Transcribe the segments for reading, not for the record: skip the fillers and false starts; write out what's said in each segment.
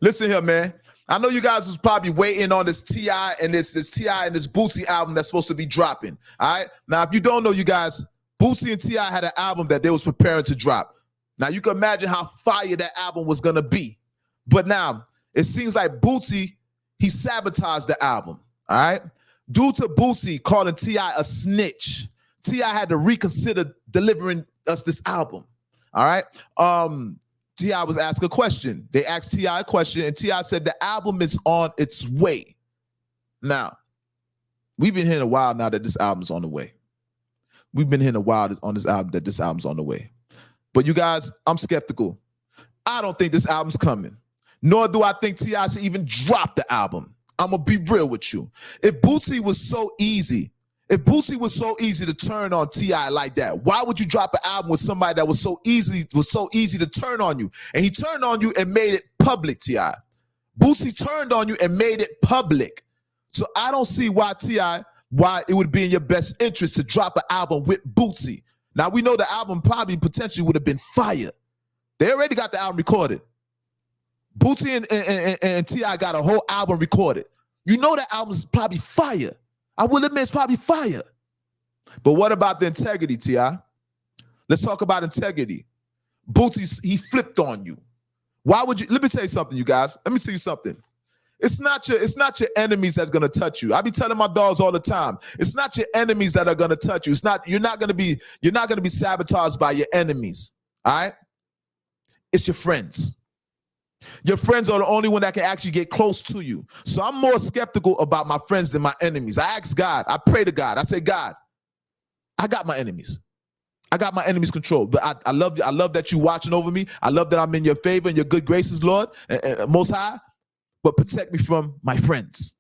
Listen here, man. I know you guys was probably waiting on this T.I. and this T.I. and this Boosie album that's supposed to be dropping. All right. Now, if you don't know, you guys, Boosie and T.I. had an album that they was preparing to drop. Now, you can imagine how fire that album was gonna be. But now it seems like Boosie, he sabotaged the album. All right. Due to Boosie calling T.I. a snitch, T.I. had to reconsider delivering us this album. All right. T.I. was asked a question. They asked T.I. a question, and T.I. said the album is on its way. Now, we've been hearing a while now that this album's on the way. We've been hearing a while on this album that this album's on the way. But you guys, I'm skeptical. I don't think this album's coming. Nor do I think T.I. should even drop the album. I'm going to be real with you. If Boosie was so easy to turn on T.I. like that, why would you drop an album with somebody that was so easy to turn on you? And he turned on you and made it public, T.I. Boosie turned on you and made it public. So I don't see why it would be in your best interest to drop an album with Boosie. Now we know the album probably potentially would have been fire. They already got the album recorded. Boosie and T.I. got a whole album recorded. You know that album's probably fire. I will admit it's probably fire. But what about the integrity, T.I.? Let's talk about integrity. Boosie, he flipped on you. Why would you? Let me tell you something, you guys. Let me tell you something. It's not your enemies that's gonna touch you. I be telling my dogs all the time. It's not your enemies that are gonna touch you. You're not gonna be sabotaged by your enemies. All right? It's your friends. Your friends are the only one that can actually get close to you. So I'm more skeptical about my friends than my enemies. I ask God, I pray to God. I say, God, I got my enemies. I got my enemies controlled. But I love you. I love that you watching over me. I love that I'm in your favor and your good graces, Lord, and Most High. But protect me from my friends.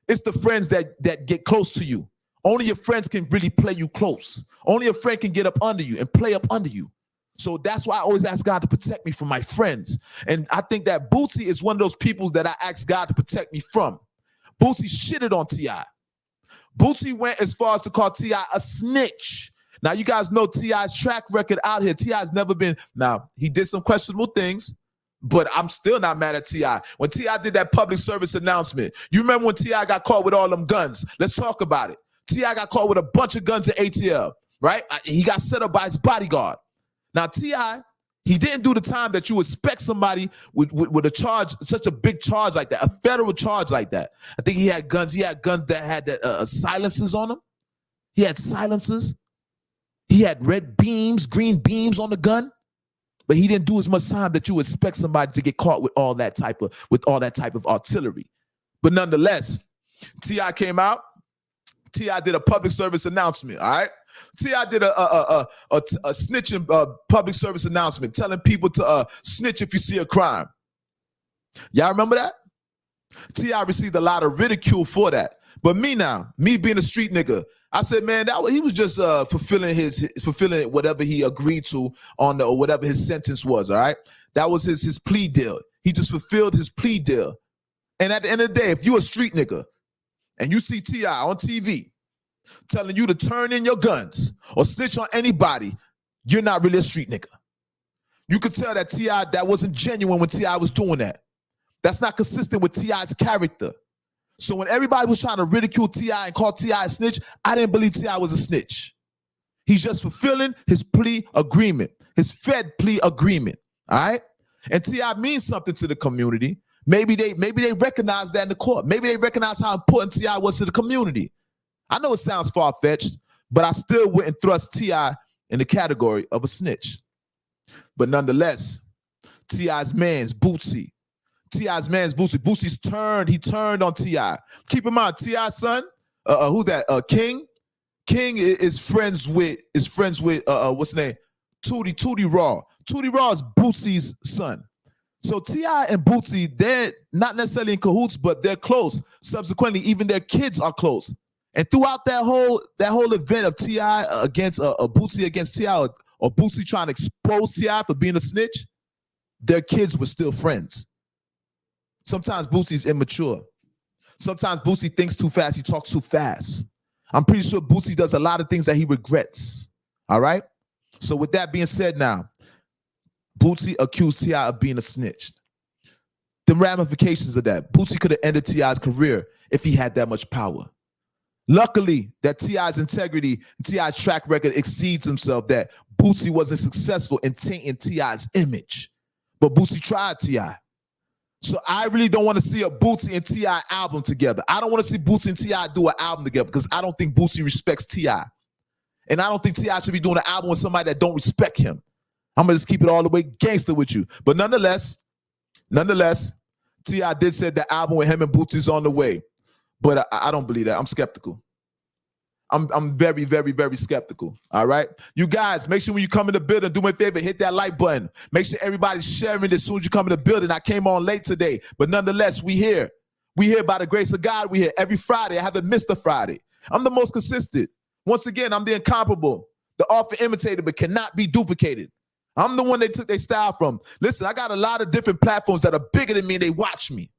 It's the friends that get close to you. Only your friends can really play you close. Only a friend can get up under you and play up under you. So that's why I always ask God to protect me from my friends. And I think that Boosie is one of those people that I ask God to protect me from. Boosie shitted on T.I. Boosie went as far as to call T.I. a snitch. Now, you guys know T.I.'s track record out here. T.I.'s never been, now, he did some questionable things, but I'm still not mad at T.I. When T.I. did that public service announcement, you remember when T.I. got caught with all them guns? Let's talk about it. T.I. got caught with a bunch of guns at ATL, right? He got set up by his bodyguard. Now, T.I., he didn't do the time that you expect somebody with a charge, such a big charge like that, a federal charge like that. I think he had guns. He had guns that had silencers on them. He had silencers. He had red beams, green beams on the gun. But he didn't do as much time that you expect somebody to get caught with all that type of artillery. But nonetheless, T.I. came out. T.I. did a public service announcement, all right? T.I. did a snitching public service announcement telling people to snitch if you see a crime. Y'all remember that? T.I. received a lot of ridicule for that. But me being a street nigga, I said, man, he was just fulfilling whatever he agreed to on or whatever his sentence was, all right? That was his plea deal. He just fulfilled his plea deal. And at the end of the day, if you a street nigga and you see T.I. on TV telling you to turn in your guns or snitch on anybody, you're not really a street nigga. You could tell that T.I., that wasn't genuine when T.I. was doing that. That's not consistent with T.I.'s character. So when everybody was trying to ridicule T.I. and call T.I. a snitch, I didn't believe T.I. was a snitch. He's just fulfilling his plea agreement, his Fed plea agreement, all right? And T.I. means something to the community. Maybe they recognize that in the court. Maybe they recognize how important T.I. was to the community. I know it sounds far-fetched, but I still wouldn't thrust T.I. in the category of a snitch. But nonetheless, T.I.'s man's Boosie. He turned on T.I. Keep in mind, T.I.'s son, who's that? King? King is friends with what's his name? Tootie Raw. Tootie Raw is Boosie's son. So T.I. and Boosie, they're not necessarily in cahoots, but they're close. Subsequently, even their kids are close. And throughout that whole event of T.I. against Boosie against T.I. or Boosie trying to expose T.I. for being a snitch, their kids were still friends. Sometimes Boosie's immature. Sometimes Boosie thinks too fast. He talks too fast. I'm pretty sure Boosie does a lot of things that he regrets. All right? So with that being said now, Boosie accused T.I. of being a snitch. the ramifications of that. Boosie could have ended T.I.'s career if he had that much power. Luckily, that T.I.'s integrity and T.I.'s track record exceeds himself, that Boosie wasn't successful in tainting T.I.'s image. But Boosie tried T.I. So I really don't want to see a Boosie and T.I. album together. I don't want to see Boosie and T.I. do an album together because I don't think Boosie respects T.I. And I don't think T.I. should be doing an album with somebody that don't respect him. I'm going to just keep it all the way gangster with you. But nonetheless, T.I. did say the album with him and Boosie's on the way. But I don't believe that. I'm skeptical. I'm very, very, very skeptical. All right. You guys, make sure when you come in the building, do me a favor, hit that like button. Make sure everybody's sharing it as soon as you come in the building. I came on late today, but nonetheless, we here. We here by the grace of God. We here every Friday. I haven't missed a Friday. I'm the most consistent. Once again, I'm the incomparable, the often imitated, but cannot be duplicated. I'm the one they took their style from. Listen, I got a lot of different platforms that are bigger than me and they watch me.